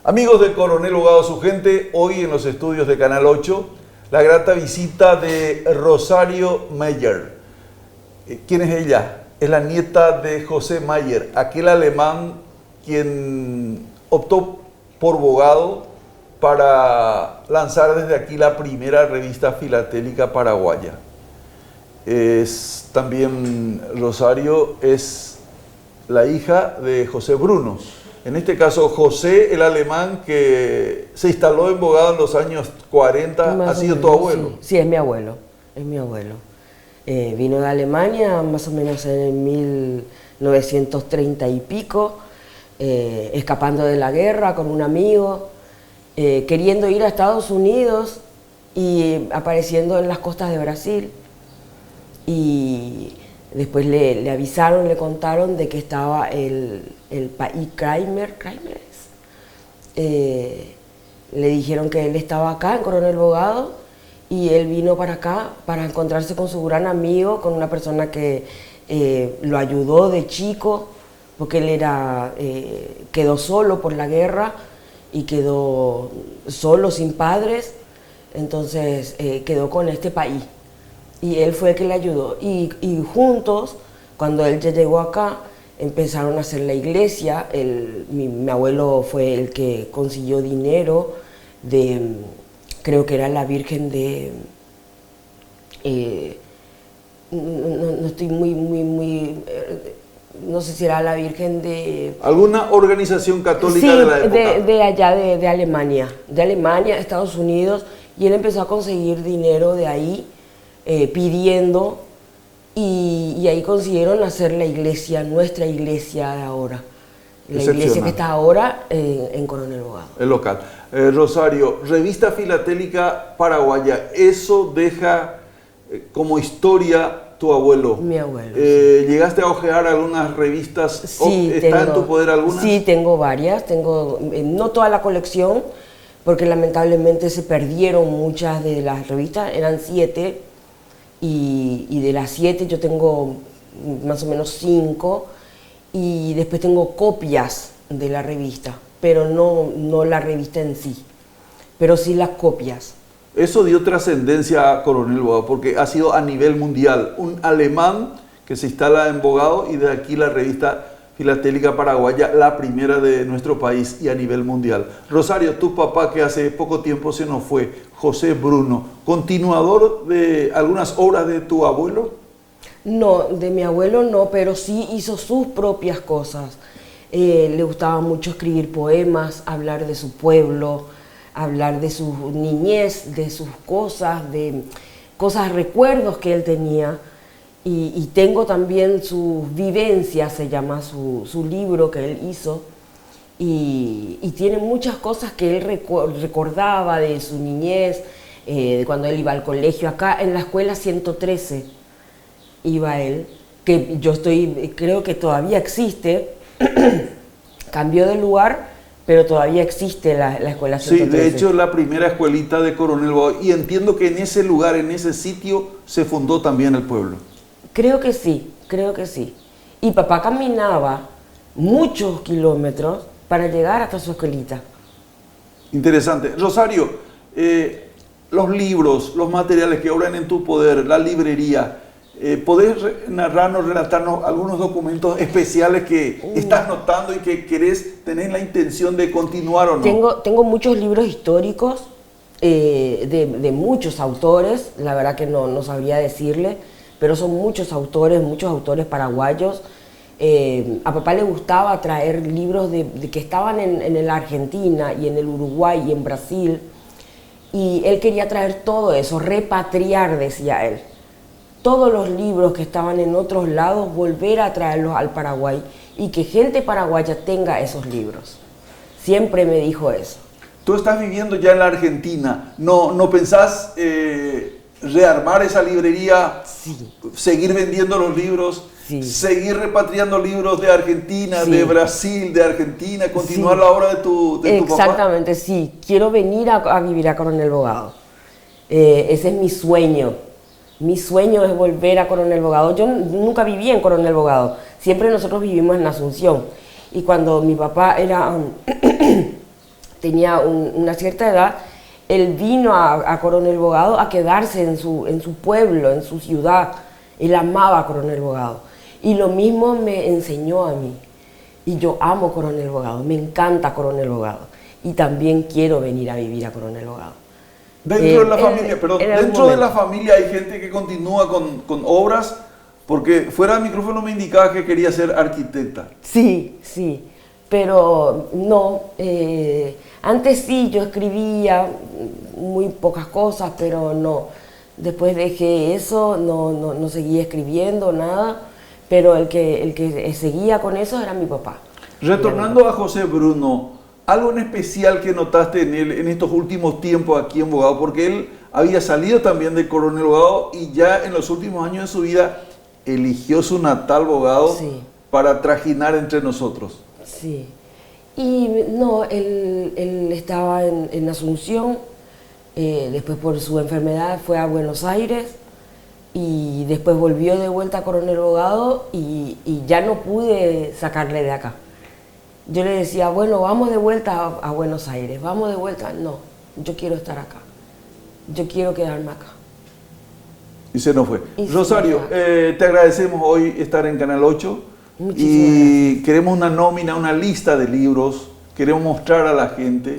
Amigos del Coronel Bogado, su gente, hoy en los estudios de Canal 8, la grata visita de Rosario Mayer. ¿Quién es ella? Es la nieta de José Mayer, aquel alemán quien optó por Bogado para lanzar desde aquí la primera revista filatélica paraguaya. También Rosario es la hija de José Bruno. En este caso, José, el alemán que se instaló en Bogado en los años 40, ¿ha sido tu abuelo? Sí, es mi abuelo, vino de Alemania más o menos en 1930 y pico, escapando de la guerra con un amigo, queriendo ir a Estados Unidos y apareciendo en las costas de Brasil. Y después le avisaron, le contaron de que estaba el país Kramer, le dijeron que él estaba acá en Coronel Bogado y él vino para acá para encontrarse con su gran amigo, con una persona que lo ayudó de chico, porque él quedó solo por la guerra y quedó solo, sin padres, entonces quedó con este país. Y él fue el que le ayudó. Y juntos, cuando él ya llegó acá, empezaron a hacer la iglesia. Mi abuelo fue el que consiguió dinero creo que era la Virgen de... no estoy no sé si era la Virgen de... ¿Alguna organización católica sí, de la época? de allá, de Alemania, Estados Unidos. Y él empezó a conseguir dinero de ahí, pidiendo, y ahí consiguieron hacer la iglesia, nuestra iglesia de ahora, la iglesia que está ahora en Coronel Bogado. El local. Rosario, revista filatélica paraguaya, eso deja como historia tu abuelo. Mi abuelo. Sí. ¿Llegaste a ojear algunas revistas? Sí, ¿Está en tu poder algunas? Sí, tengo varias, no toda la colección, porque lamentablemente se perdieron muchas de las revistas, eran 7, y de las 7 yo tengo más o menos 5, y después tengo copias de la revista, pero no la revista en sí, pero sí las copias. Eso dio trascendencia a Coronel Bogado, porque ha sido a nivel mundial, un alemán que se instala en Bogado y de aquí la revista filatélica paraguaya, la primera de nuestro país y a nivel mundial. Rosario, tu papá que hace poco tiempo se nos fue, José Bruno, ¿continuador de algunas obras de tu abuelo? No, de mi abuelo no, pero sí hizo sus propias cosas. Le gustaba mucho escribir poemas, hablar de su pueblo, hablar de su niñez, de sus cosas, recuerdos que él tenía. Y tengo también sus vivencias, se llama su libro que él hizo, y tiene muchas cosas que él recordaba de su niñez, de cuando él iba al colegio, acá en la escuela 113 iba él, que creo que todavía existe, cambió de lugar, pero todavía existe la escuela 113. Sí, de hecho la primera escuelita de Coronel Bogado, y entiendo que en ese lugar, en ese sitio, se fundó también el pueblo. Creo que sí. Y papá caminaba muchos kilómetros para llegar hasta su escuelita. Interesante. Rosario, los libros, los materiales que obran en tu poder, la librería, ¿podés narrarnos, relatarnos algunos documentos especiales que estás notando y que querés tener la intención de continuar o no? Tengo muchos libros históricos de muchos autores, la verdad que no sabría decirle, pero son muchos autores paraguayos. A papá le gustaba traer libros de que estaban en la Argentina y en el Uruguay y en Brasil, y él quería traer todo eso, repatriar, decía él, todos los libros que estaban en otros lados, volver a traerlos al Paraguay y que gente paraguaya tenga esos libros. Siempre me dijo eso. Tú estás viviendo ya en la Argentina, ¿no pensás rearmar esa librería, sí, seguir vendiendo los libros, sí, seguir repatriando libros de Argentina, sí, de Brasil, de Argentina, continuar, sí, la obra de tu papá? Exactamente, sí. Quiero venir a vivir a Coronel Bogado. Ese es mi sueño. Mi sueño es volver a Coronel Bogado. Yo nunca viví en Coronel Bogado. Siempre nosotros vivimos en Asunción. Y cuando mi papá tenía una cierta edad, él vino a Coronel Bogado a quedarse en su pueblo, en su ciudad. Él amaba a Coronel Bogado. Y lo mismo me enseñó a mí. Y yo amo Coronel Bogado, me encanta Coronel Bogado. Y también quiero venir a vivir a Coronel Bogado. Dentro de la familia, perdón, dentro de la familia hay gente que continúa con obras, porque fuera del micrófono me indicaba que quería ser arquitecta. Sí, sí, pero no. Antes sí, yo escribía muy pocas cosas, pero no. Después dejé eso, no seguía escribiendo nada, pero el que seguía con eso era mi papá. Retornando a José Bruno, algo en especial que notaste en él en estos últimos tiempos aquí en Bogado, porque él había salido también de Coronel Bogado y ya en los últimos años de su vida eligió su natal Bogado, sí, para trajinar entre nosotros. Sí, y no, él estaba en Asunción, después por su enfermedad fue a Buenos Aires y después volvió de vuelta a Coronel Bogado y ya no pude sacarle de acá. Yo le decía, bueno, vamos de vuelta a Buenos Aires, vamos de vuelta. No, yo quiero estar acá, yo quiero quedarme acá. Y se nos fue. Y Rosario, te agradecemos hoy estar en Canal 8. Muchísimas gracias. Queremos una nómina, una lista de libros, queremos mostrar a la gente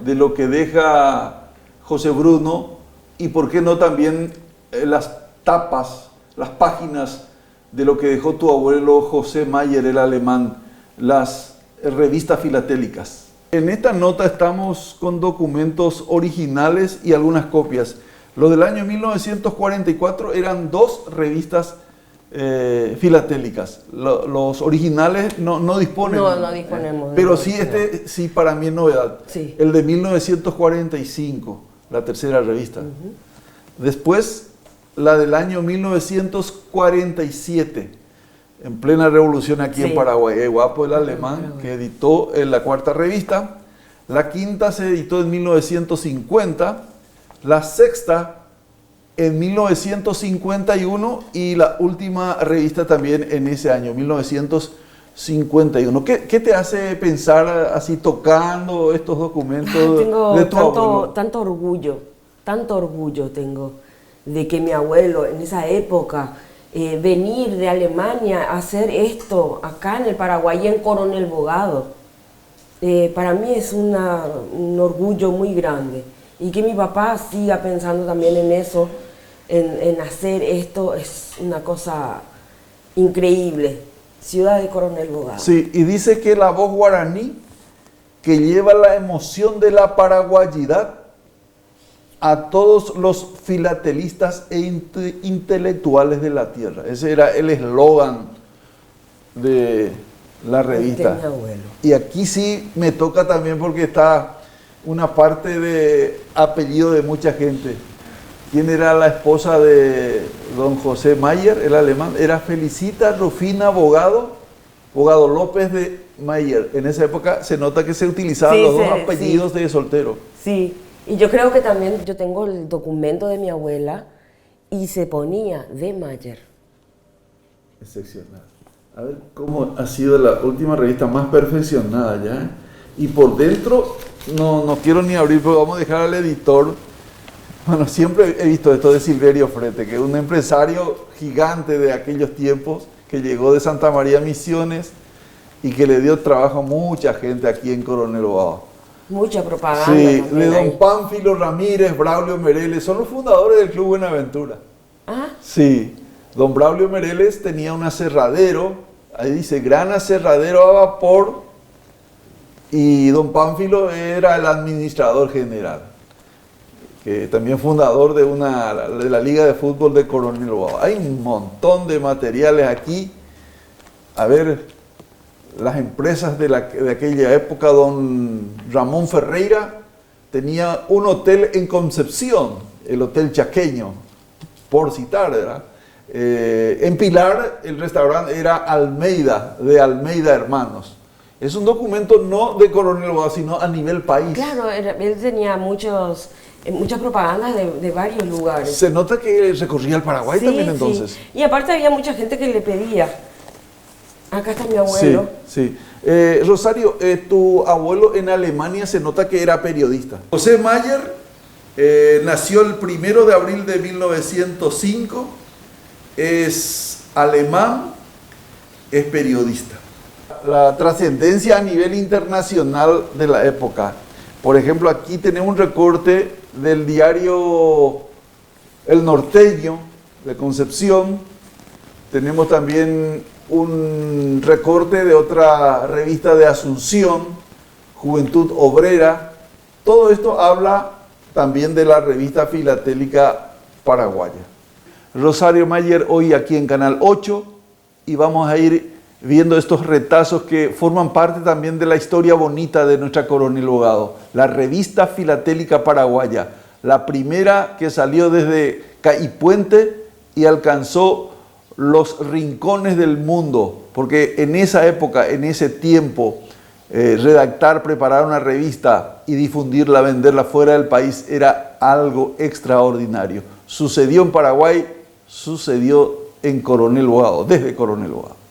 de lo que deja José Bruno y por qué no también las tapas, las páginas de lo que dejó tu abuelo José Mayer, el alemán, las revistas filatélicas. En esta nota estamos con documentos originales y algunas copias. Lo del año 1944 eran 2 revistas filatélicas. Los originales no disponen. No disponemos. Pero sí, sí para mí es novedad. Sí. El de 1945, la tercera revista. Después, la del año 1947, en plena revolución aquí en Paraguay. Guapo el alemán que editó la 4ª revista. La 5ª se editó en 1950. La 6ª en 1951 y la última revista también en ese año, 1951. ¿Qué te hace pensar así tocando estos documentos de tu abuelo? Tanto orgullo tengo de que mi abuelo en esa época venir de Alemania a hacer esto acá en el Paraguay, en Coronel Bogado. Para mí es un orgullo muy grande. Y que mi papá siga pensando también en eso, en hacer esto, es una cosa increíble. Ciudad de Coronel Bogado. Sí, y dice que la voz guaraní que lleva la emoción de la paraguayidad a todos los filatelistas e intelectuales de la tierra. Ese era el eslogan de la revista. Mi abuelo. Y aquí sí me toca también porque está una parte de apellido de mucha gente. ¿Quién era la esposa de don José Mayer, el alemán? Era Felicita Rufina Bogado López de Mayer. En esa época se nota que se utilizaban los dos apellidos de soltero. Sí, y yo creo que también yo tengo el documento de mi abuela y se ponía de Mayer. Excepcional. A ver cómo ha sido la última revista más perfeccionada ya. Y por dentro, no quiero ni abrir, pero vamos a dejar al editor. Bueno, siempre he visto esto de Silverio Frete, que es un empresario gigante de aquellos tiempos, que llegó de Santa María Misiones y que le dio trabajo a mucha gente aquí en Coronel Bogado. Mucha propaganda. Sí, de don Pánfilo Ramírez, Braulio Mereles, son los fundadores del Club Buenaventura. ¿Ah? Sí, don Braulio Mereles tenía un aserradero, ahí dice, gran aserradero a vapor, y don Pánfilo era el administrador general, que también fundador de la Liga de Fútbol de Coronel Bogado. Hay un montón de materiales aquí. A ver, las empresas de aquella época, don Ramón Ferreira tenía un hotel en Concepción, el Hotel Chaqueño, por citar, ¿verdad? En Pilar el restaurante era Almeida, de Almeida Hermanos. Es un documento no de Coronel Bogado, sino a nivel país. Claro, él tenía muchas propagandas de varios lugares. Se nota que recorría el Paraguay también entonces. Sí. Y aparte había mucha gente que le pedía Acá está mi abuelo. Sí, sí. Rosario, tu abuelo en Alemania se nota que era periodista. José Mayer nació el 1 de abril de 1905, es alemán, es periodista. La trascendencia a nivel internacional de la época. Por ejemplo, aquí tenemos un recorte del diario El Norteño de Concepción. Tenemos también un recorte de otra revista de Asunción, Juventud Obrera. Todo esto habla también de la revista filatélica paraguaya. Rosario Mayer hoy aquí en Canal 8 y vamos a ir viendo estos retazos que forman parte también de la historia bonita de nuestra Coronel Bogado. La revista filatélica paraguaya, la primera que salió desde Caipuente y alcanzó los rincones del mundo, porque en esa época, en ese tiempo, redactar, preparar una revista y difundirla, venderla fuera del país era algo extraordinario. Sucedió en Paraguay, sucedió en Coronel Bogado, desde Coronel Bogado.